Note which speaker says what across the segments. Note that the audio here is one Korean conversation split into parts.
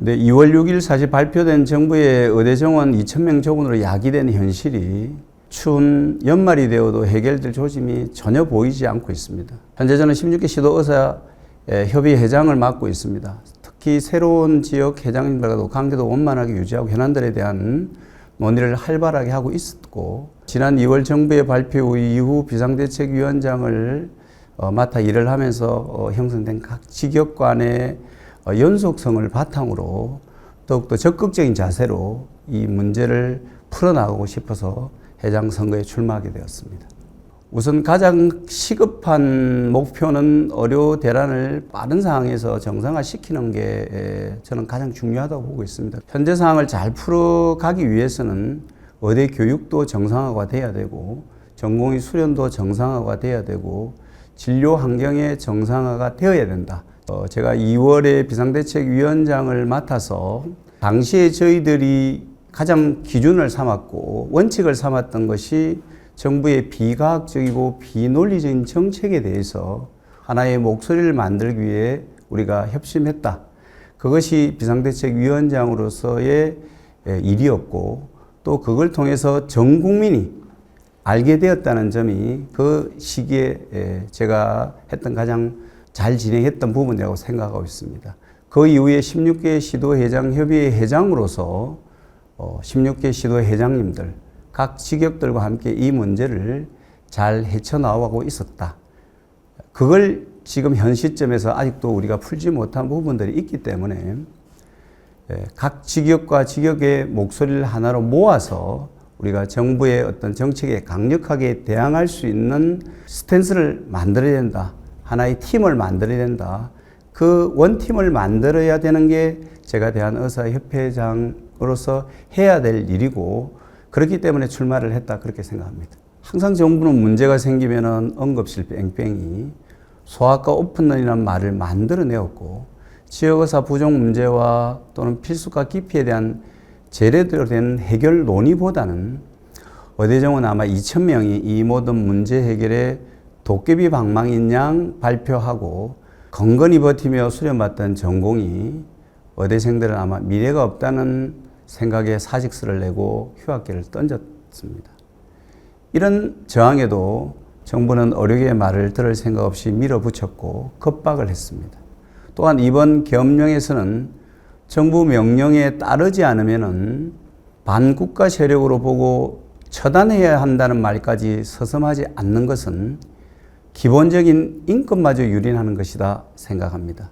Speaker 1: 근데 2월 6일 사실 발표된 정부의 의대 정원 2,000명 조건으로 야기된 현실이 추운 연말이 되어도 해결될 조짐이 전혀 보이지 않고 있습니다. 현재 저는 16개 시도 의사 협의 회장을 맡고 있습니다. 특히 새로운 지역 회장님들과도 관계도 원만하게 유지하고 현안들에 대한 논의를 활발하게 하고 있었고, 지난 2월 정부의 발표 이후 비상대책위원장을 맡아 일을 하면서 형성된 각 직역 간의 연속성을 바탕으로 더욱더 적극적인 자세로 이 문제를 풀어나가고 싶어서 회장 선거에 출마하게 되었습니다. 우선 가장 시급한 목표는 의료 대란을 빠른 상황에서 정상화시키는 게 저는 가장 중요하다고 보고 있습니다. 현재 상황을 잘 풀어가기 위해서는 의대 교육도 정상화가 돼야 되고, 전공의 수련도 정상화가 돼야 되고, 진료 환경의 정상화가 되어야 된다. 제가 2월에 비상대책위원장을 맡아서 당시에 저희들이 가장 기준을 삼았고 원칙을 삼았던 것이 정부의 비과학적이고 비논리적인 정책에 대해서 하나의 목소리를 만들기 위해 우리가 협심했다. 그것이 비상대책위원장으로서의 일이었고, 또 그걸 통해서 전 국민이 알게 되었다는 점이 그 시기에 제가 했던 가장 잘 진행했던 부분이라고 생각하고 있습니다. 그 이후에 16개 시도회장협의회 회장으로서 16개 시도회장님들, 각 직역들과 함께 이 문제를 잘 헤쳐나가고 있었다. 그걸 지금 현 시점에서 아직도 우리가 풀지 못한 부분들이 있기 때문에 각 직역과 직역의 목소리를 하나로 모아서 우리가 정부의 어떤 정책에 강력하게 대항할 수 있는 스탠스를 만들어야 된다. 하나의 팀을 만들어야 된다. 그 원팀을 만들어야 되는 게 제가 대한의사협회장으로서 해야 될 일이고, 그렇기 때문에 출마를 했다, 그렇게 생각합니다. 항상 정부는 문제가 생기면은 응급실 뺑뺑이, 소아과 오픈런이라는 말을 만들어내었고, 지역의사 부족 문제와 또는 필수과 기피에 대한 제대로 된 해결 논의보다는 의대 정원 아마 2,000명이 이 모든 문제 해결에 도깨비 방망이인 양 발표하고 건건히 버티며 수련받던 전공이 의대생들은 아마 미래가 없다는 생각에 사직서를 내고 휴학계를 던졌습니다. 이런 저항에도 정부는 의료계의 말을 들을 생각 없이 밀어붙였고 겁박을 했습니다. 또한 이번 계엄령에서는 정부 명령에 따르지 않으면은 반국가 세력으로 보고 처단해야 한다는 말까지 서슴하지 않는 것은 기본적인 인권마저 유린하는 것이다 생각합니다.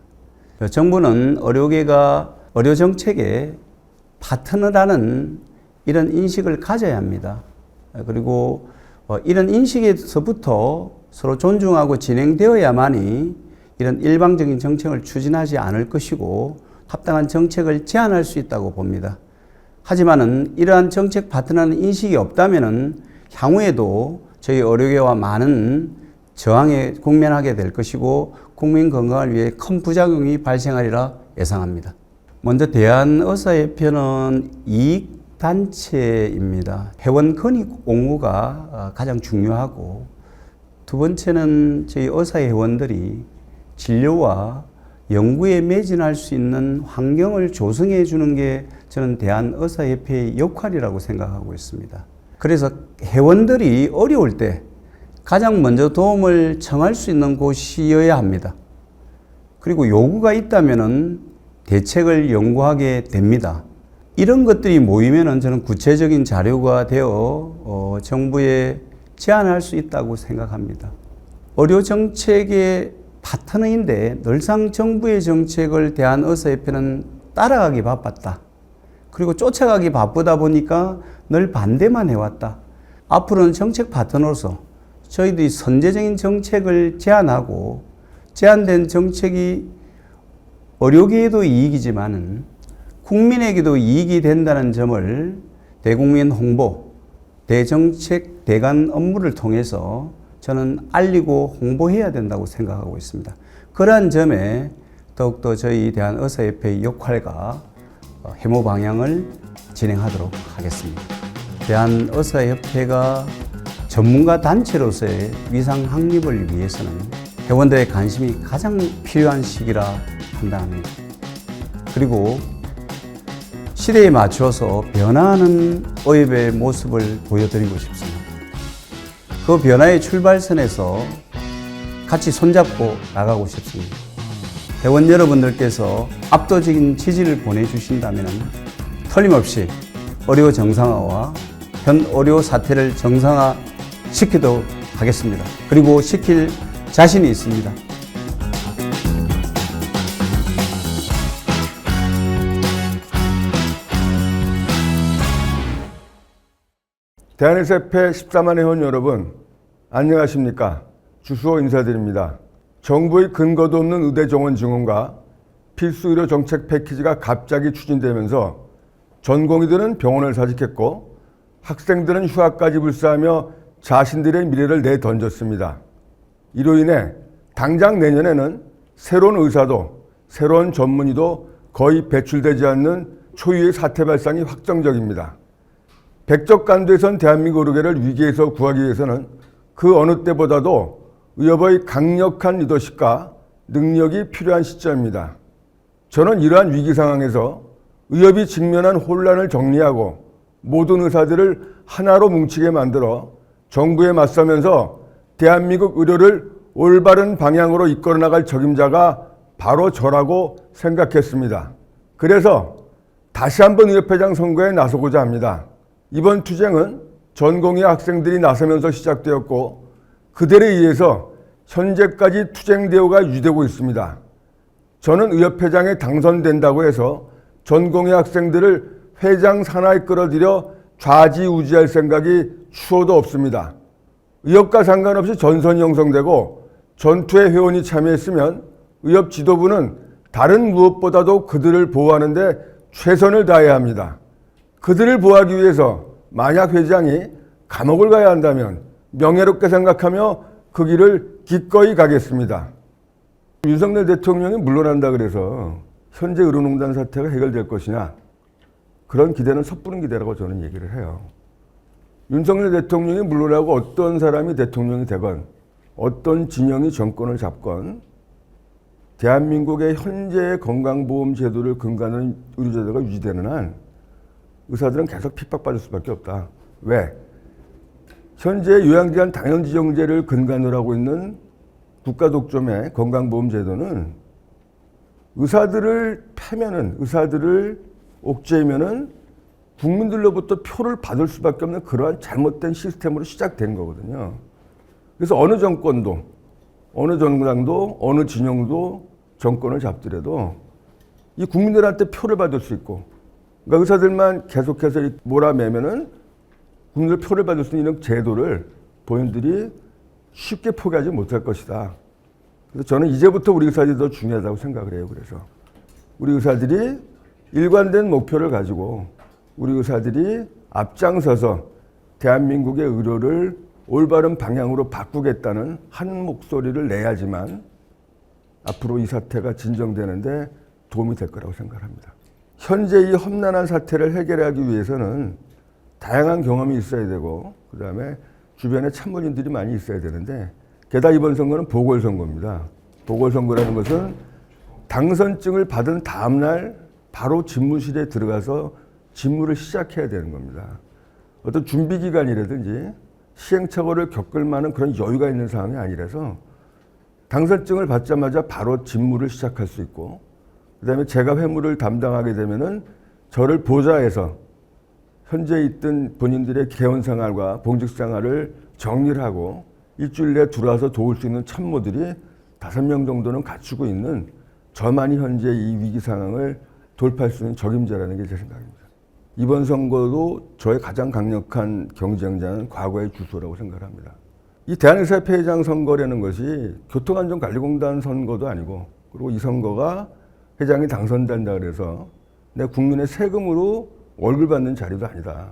Speaker 1: 정부는 의료계가 의료정책의 파트너라는 이런 인식을 가져야 합니다. 그리고 이런 인식에서부터 서로 존중하고 진행되어야만이 이런 일방적인 정책을 추진하지 않을 것이고 합당한 정책을 제안할 수 있다고 봅니다. 하지만은 이러한 정책 파트너는 인식이 없다면은 향후에도 저희 의료계와 많은 저항에 국면하게 될 것이고 국민 건강을 위해 큰 부작용이 발생하리라 예상합니다. 먼저 대한의사협회는 이익단체입니다. 회원 건익 옹호가 가장 중요하고, 두 번째는 저희 의사회원들이 진료와 연구에 매진할 수 있는 환경을 조성해 주는 게 저는 대한의사협회의 역할이라고 생각하고 있습니다. 그래서 회원들이 어려울 때 가장 먼저 도움을 청할 수 있는 곳이어야 합니다. 그리고 요구가 있다면은 대책을 연구하게 됩니다. 이런 것들이 모이면은 저는 구체적인 자료가 되어 정부에 제안할 수 있다고 생각합니다. 의료 정책의 파트너인데 늘상 정부의 정책을 대한의사협회는 따라가기 바빴다. 그리고 쫓아가기 바쁘다 보니까 늘 반대만 해왔다. 앞으로는 정책 파트너로서 저희들이 선제적인 정책을 제안하고, 제안된 정책이 의료계에도 이익이지만은 국민에게도 이익이 된다는 점을 대국민 홍보, 대정책, 대관 업무를 통해서 저는 알리고 홍보해야 된다고 생각하고 있습니다. 그러한 점에 더욱더 저희 대한의사협회의 역할과 해모 방향을 진행하도록 하겠습니다. 대한의사협회가 전문가 단체로서의 위상 확립을 위해서는 회원들의 관심이 가장 필요한 시기라 판단합니다. 그리고 시대에 맞춰서 변화하는 의협의 모습을 보여드리고 싶습니다. 그 변화의 출발선에서 같이 손잡고 나가고 싶습니다. 회원 여러분들께서 압도적인 지지를 보내주신다면 틀림없이 의료 정상화와 현 의료 사태를 정상화시키도록 하겠습니다. 그리고 시킬 자신이 있습니다.
Speaker 2: 대한의사협회 14만 회원 여러분, 안녕하십니까? 주수호 인사드립니다. 정부의 근거도 없는 의대 정원 증원과 필수 의료 정책 패키지가 갑자기 추진되면서 전공의들은 병원을 사직했고 학생들은 휴학까지 불사하며 자신들의 미래를 내던졌습니다. 이로 인해 당장 내년에는 새로운 의사도 새로운 전문의도 거의 배출되지 않는 초유의 사태 발생이 확정적입니다. 백적간도에선 대한민국 의료계를 위기에서 구하기 위해서는 그 어느 때보다도 의협의 강력한 리더십과 능력이 필요한 시점입니다. 저는 이러한 위기 상황에서 의협이 직면한 혼란을 정리하고 모든 의사들을 하나로 뭉치게 만들어 정부에 맞서면서 대한민국 의료를 올바른 방향으로 이끌어 나갈 적임자가 바로 저라고 생각했습니다. 그래서 다시 한번 의협회장 선거에 나서고자 합니다. 이번 투쟁은 전공의 학생들이 나서면서 시작되었고 그들에 의해서 현재까지 투쟁 대우가 유지되고 있습니다. 저는 의협회장에 당선된다고 해서 전공의 학생들을 회장 산하에 끌어들여 좌지우지할 생각이 추호도 없습니다. 의협과 상관없이 전선이 형성되고 전투에 회원이 참여했으면 의협 지도부는 다른 무엇보다도 그들을 보호하는 데 최선을 다해야 합니다. 그들을 보호하기 위해서 만약 회장이 감옥을 가야 한다면 명예롭게 생각하며 그 길을 기꺼이 가겠습니다. 윤석열 대통령이 물러난다 그래서 현재 의료농단 사태가 해결될 것이냐, 그런 기대는 섣부른 기대라고 저는 얘기를 해요. 윤석열 대통령이 물러나고 어떤 사람이 대통령이 되건 어떤 진영이 정권을 잡건 대한민국의 현재의 건강보험 제도를 근간으로 의료제도가 유지되는 한 의사들은 계속 핍박받을 수밖에 없다. 왜? 현재 요양제한 당연지정제를 근간으로 하고 있는 국가독점의 건강보험제도는 의사들을 패면은, 의사들을 옥죄면은 국민들로부터 표를 받을 수밖에 없는 그러한 잘못된 시스템으로 시작된 거거든요. 그래서 어느 정권도, 어느 정당도, 어느 진영도 정권을 잡더라도 이 국민들한테 표를 받을 수 있고, 그러니까 의사들만 계속해서 몰아매면은 국민들 표를 받을 수 있는 제도를 본인들이 쉽게 포기하지 못할 것이다. 그래서 저는 이제부터 우리 의사들이 더 중요하다고 생각을 해요. 그래서 우리 의사들이 일관된 목표를 가지고 우리 의사들이 앞장서서 대한민국의 의료를 올바른 방향으로 바꾸겠다는 한 목소리를 내야지만 앞으로 이 사태가 진정되는데 도움이 될 거라고 생각합니다. 현재 이 험난한 사태를 해결하기 위해서는 다양한 경험이 있어야 되고 그 다음에 주변에 참모진들이 많이 있어야 되는데, 게다가 이번 선거는 보궐선거입니다. 보궐선거라는 것은 당선증을 받은 다음 날 바로 집무실에 들어가서 직무를 시작해야 되는 겁니다. 어떤 준비기간이라든지 시행착오를 겪을 만한 그런 여유가 있는 상황이 아니라서 당선증을 받자마자 바로 직무를 시작할 수 있고, 그 다음에 제가 회무를 담당하게 되면은 저를 보좌해서 현재 있던 본인들의 개원 생활과 봉직 생활을 정리를 하고 일주일 내에 들어와서 도울 수 있는 참모들이 5명 정도는 갖추고 있는 저만이 현재 이 위기 상황을 돌파할 수 있는 적임자라는 게 제 생각입니다. 이번 선거도 저의 가장 강력한 경쟁자는 과거의 주소라고 생각합니다. 이 대한의사협회 회장 선거라는 것이 교통안전관리공단 선거도 아니고, 그리고 이 선거가 회장이 당선된다 그래서 내 국민의 세금으로 월급 받는 자리도 아니다.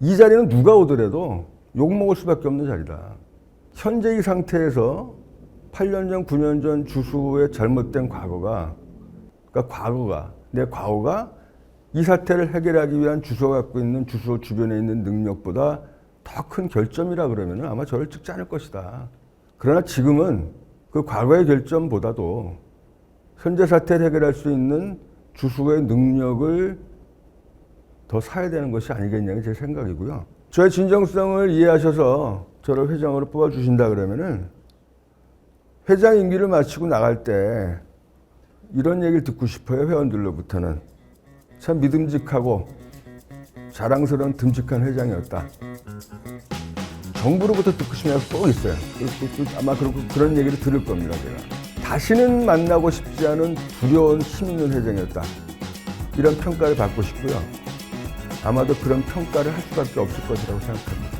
Speaker 2: 이 자리는 누가 오더라도 욕먹을 수밖에 없는 자리다. 현재 이 상태에서 8년 전, 9년 전 주수의 잘못된 과거가, 그러니까 내 과거가 이 사태를 해결하기 위한 주소가 갖고 있는 주소 주변에 있는 능력보다 더 큰 결점이라 그러면 아마 저를 찍지 않을 것이다. 그러나 지금은 그 과거의 결점보다도 현재 사태를 해결할 수 있는 주수의 능력을 더 사야 되는 것이 아니겠냐는 제 생각이고요. 저의 진정성을 이해하셔서 저를 회장으로 뽑아주신다 그러면은 회장 임기를 마치고 나갈 때 이런 얘기를 듣고 싶어요. 회원들로부터는. 참 믿음직하고 자랑스러운 듬직한 회장이었다. 정부로부터 듣고 싶은 얘기가 꼭 있어요. 아마 그런 얘기를 들을 겁니다. 제가. 다시는 만나고 싶지 않은 두려운 힘 있는 회장이었다. 이런 평가를 받고 싶고요. 아마도 그런 평가를 할 수밖에 없을 것이라고 생각합니다.